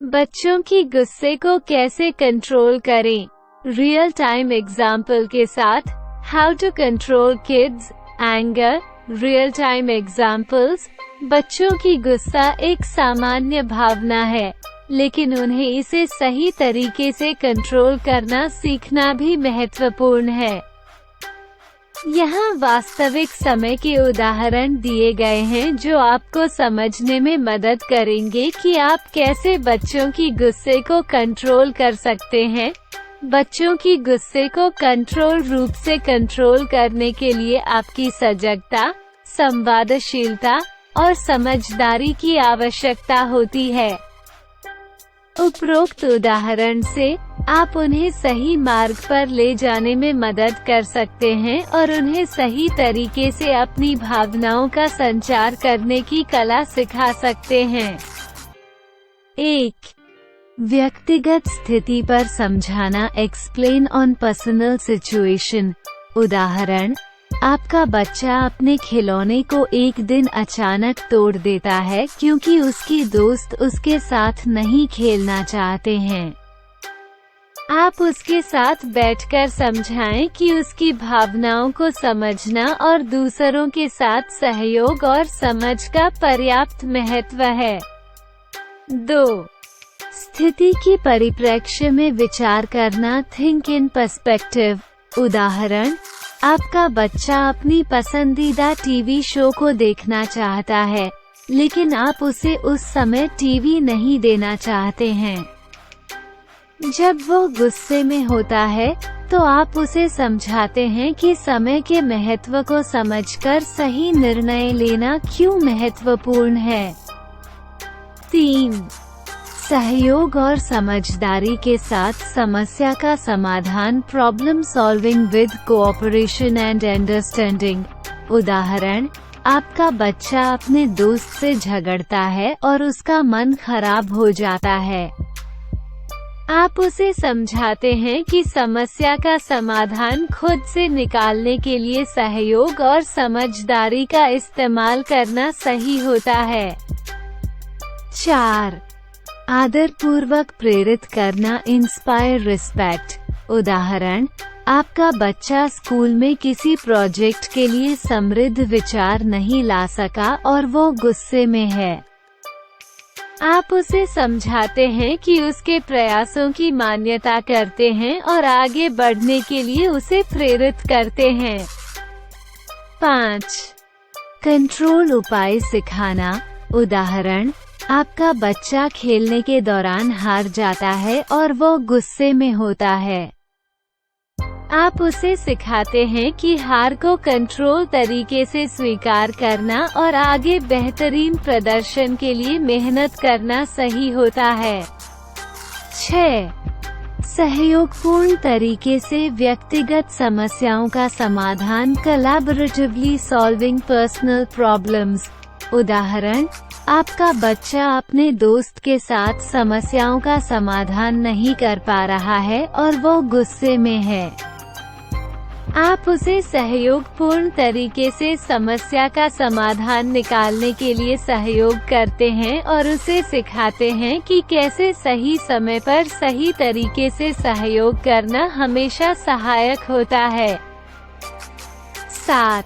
बच्चों की गुस्से को कैसे कंट्रोल करें? रियल टाइम एग्जाम्पल के साथ how to control kids anger. Real time examples. बच्चों की गुस्सा एक सामान्य भावना है, लेकिन उन्हें इसे सही तरीके से कंट्रोल करना सीखना भी महत्वपूर्ण है। यहाँ वास्तविक समय के उदाहरण दिए गए हैं जो आपको समझने में मदद करेंगे कि आप कैसे बच्चों की गुस्से को कंट्रोल कर सकते हैं। बच्चों की गुस्से को कंट्रोल रूप से कंट्रोल करने के लिए आपकी सजगता, संवादशीलता और समझदारी की आवश्यकता होती है। उपरोक्त उदाहरण से आप उन्हें सही मार्ग पर ले जाने में मदद कर सकते हैं और उन्हें सही तरीके से अपनी भावनाओं का संचार करने की कला सिखा सकते हैं। 1. व्यक्तिगत स्थिति पर समझाना। Explain on personal situation. उदाहरण, आपका बच्चा अपने खिलौने को एक दिन अचानक तोड़ देता है क्योंकि उसकी दोस्त उसके साथ नहीं खेलना चाहते हैं। आप उसके साथ बैठकर समझाएं कि उसकी भावनाओं को समझना और दूसरों के साथ सहयोग और समझ का पर्याप्त महत्व है। 2. स्थिति की परिप्रेक्ष्य में विचार करना। Think in perspective. उदाहरण, आपका बच्चा अपनी पसंदीदा टीवी शो को देखना चाहता है, लेकिन आप उसे उस समय टीवी नहीं देना चाहते हैं। जब वो गुस्से में होता है, तो आप उसे समझाते हैं कि समय के महत्व को समझकर सही निर्णय लेना क्यों महत्वपूर्ण है। 3. सहयोग और समझदारी के साथ समस्या का समाधान। Problem solving with cooperation and understanding. उदाहरण, आपका बच्चा अपने दोस्त से झगड़ता है और उसका मन खराब हो जाता है। आप उसे समझाते हैं कि समस्या का समाधान खुद से निकालने के लिए सहयोग और समझदारी का इस्तेमाल करना सही होता है। 4. आदरपूर्वक प्रेरित करना। Inspire respect. उदाहरण, आपका बच्चा स्कूल में किसी प्रोजेक्ट के लिए समृद्ध विचार नहीं ला सका और वो गुस्से में है। आप उसे समझाते हैं कि उसके प्रयासों की मान्यता करते हैं और आगे बढ़ने के लिए उसे प्रेरित करते हैं। 5. कंट्रोल उपाय सिखाना। उदाहरण, आपका बच्चा खेलने के दौरान हार जाता है और वो गुस्से में होता है। आप उसे सिखाते हैं कि हार को कंट्रोल तरीके से स्वीकार करना और आगे बेहतरीन प्रदर्शन के लिए मेहनत करना सही होता है। 6. सहयोगपूर्ण तरीके से व्यक्तिगत समस्याओं का समाधान। Collaboratively solving personal problems. उदाहरण, आपका बच्चा अपने दोस्त के साथ समस्याओं का समाधान नहीं कर पा रहा है और वो गुस्से में है। आप उसे सहयोगपूर्ण तरीके से समस्या का समाधान निकालने के लिए सहयोग करते हैं और उसे सिखाते हैं कि कैसे सही समय पर सही तरीके से सहयोग करना हमेशा सहायक होता है। 7.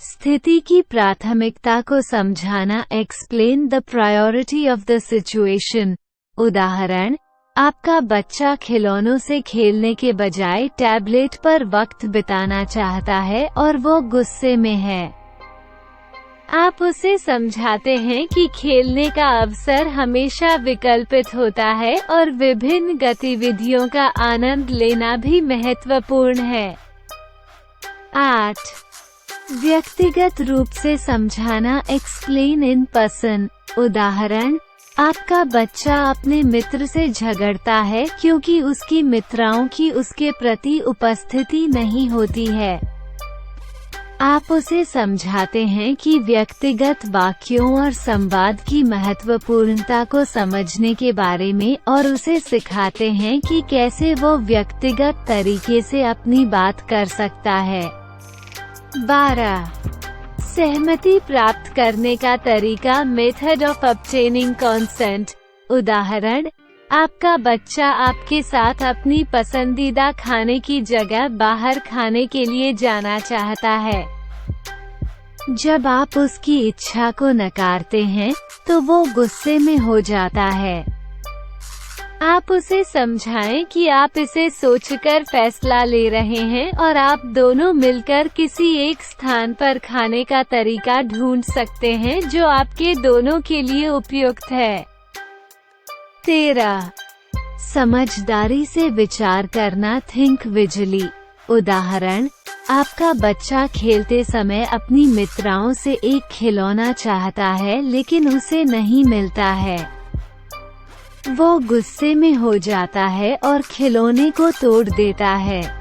स्थिति की प्राथमिकता को समझाना। Explain the priority of the situation. उदाहरण, आपका बच्चा खिलौनों से खेलने के बजाय टैबलेट पर वक्त बिताना चाहता है और वो गुस्से में है। आप उसे समझाते हैं कि खेलने का अवसर हमेशा विकल्पित होता है और विभिन्न गतिविधियों का आनंद लेना भी महत्वपूर्ण है। 8. व्यक्तिगत रूप से समझाना। Explain in person. उदाहरण, आपका बच्चा अपने मित्र से झगड़ता है क्योंकि उसकी मित्राओं की उसके प्रति उपस्थिति नहीं होती है। आप उसे समझाते हैं कि व्यक्तिगत वाक्यों और संवाद की महत्वपूर्णता को समझने के बारे में और उसे सिखाते हैं कि कैसे वो व्यक्तिगत तरीके से अपनी बात कर सकता है। 12. सहमति प्राप्त करने का तरीका। Method of obtaining consent. उदाहरण, आपका बच्चा आपके साथ अपनी पसंदीदा खाने की जगह बाहर खाने के लिए जाना चाहता है। जब आप उसकी इच्छा को नकारते हैं, तो वो गुस्से में हो जाता है। आप उसे समझाएं कि आप इसे सोचकर फैसला ले रहे हैं और आप दोनों मिलकर किसी एक स्थान पर खाने का तरीका ढूंढ सकते हैं जो आपके दोनों के लिए उपयुक्त है। 13. समझदारी से विचार करना, थिंक विजिली। उदाहरण, आपका बच्चा खेलते समय अपनी मित्राओं से एक खिलौना चाहता है लेकिन उसे नहीं मिलता है। वो गुस्से में हो जाता है और खिलौने को तोड़ देता है।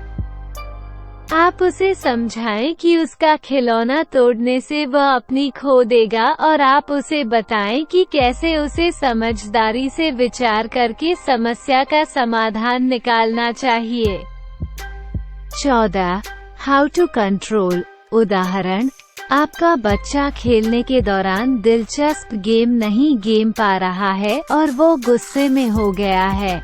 आप उसे समझाएं कि उसका खिलौना तोड़ने से वह अपनी खो देगा और आप उसे बताएं कि कैसे उसे समझदारी से विचार करके समस्या का समाधान निकालना चाहिए। 14. How to control. उदाहरण, आपका बच्चा खेलने के दौरान दिलचस्प गेम नहीं गेम पा रहा है और वो गुस्से में हो गया है।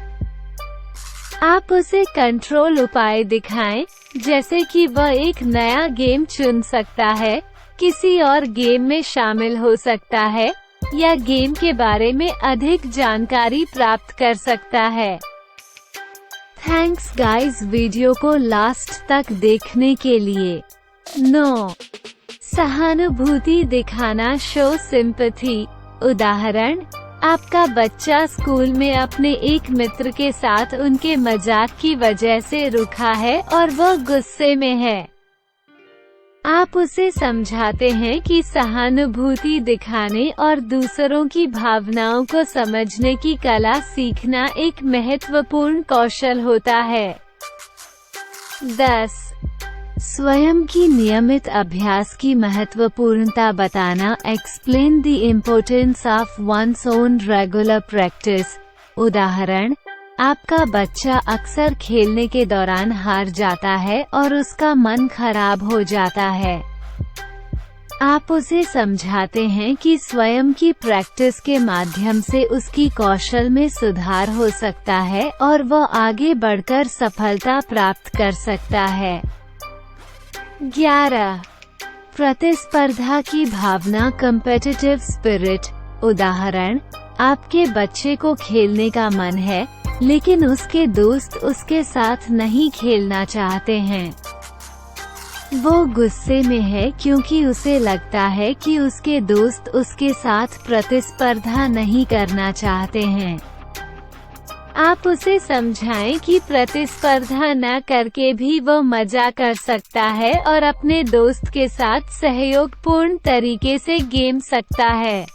आप उसे कंट्रोल उपाय दिखाएं, जैसे कि वह एक नया गेम चुन सकता है, किसी और गेम में शामिल हो सकता है, या गेम के बारे में अधिक जानकारी प्राप्त कर सकता है। थैंक्स गाइस वीडियो को लास्ट तक देखने के लिए। 9. सहानुभूति दिखाना, शो सिंपैथी। उदाहरण, आपका बच्चा स्कूल में अपने एक मित्र के साथ उनके मजाक की वजह से रुका है और वह गुस्से में है। आप उसे समझाते हैं कि सहानुभूति दिखाने और दूसरों की भावनाओं को समझने की कला सीखना एक महत्वपूर्ण कौशल होता है। 10. स्वयं की नियमित अभ्यास की महत्वपूर्णता बताना, explain the importance of one's own regular practice. उदाहरण, आपका बच्चा अक्सर खेलने के दौरान हार जाता है और उसका मन खराब हो जाता है। आप उसे समझाते हैं कि स्वयं की प्रैक्टिस के माध्यम से उसकी कौशल में सुधार हो सकता है और वह आगे बढ़कर सफलता प्राप्त कर सकता है। 11. प्रतिस्पर्धा की भावना, कम्पेटिटिव स्पिरिट। उदाहरण, आपके बच्चे को खेलने का मन है लेकिन उसके दोस्त उसके साथ नहीं खेलना चाहते हैं। वो गुस्से में है क्योंकि उसे लगता है कि उसके दोस्त उसके साथ प्रतिस्पर्धा नहीं करना चाहते हैं। आप उसे समझाएं कि प्रतिस्पर्धा न करके भी वो मजा कर सकता है और अपने दोस्त के साथ सहयोगपूर्ण तरीके से गेम सकता है।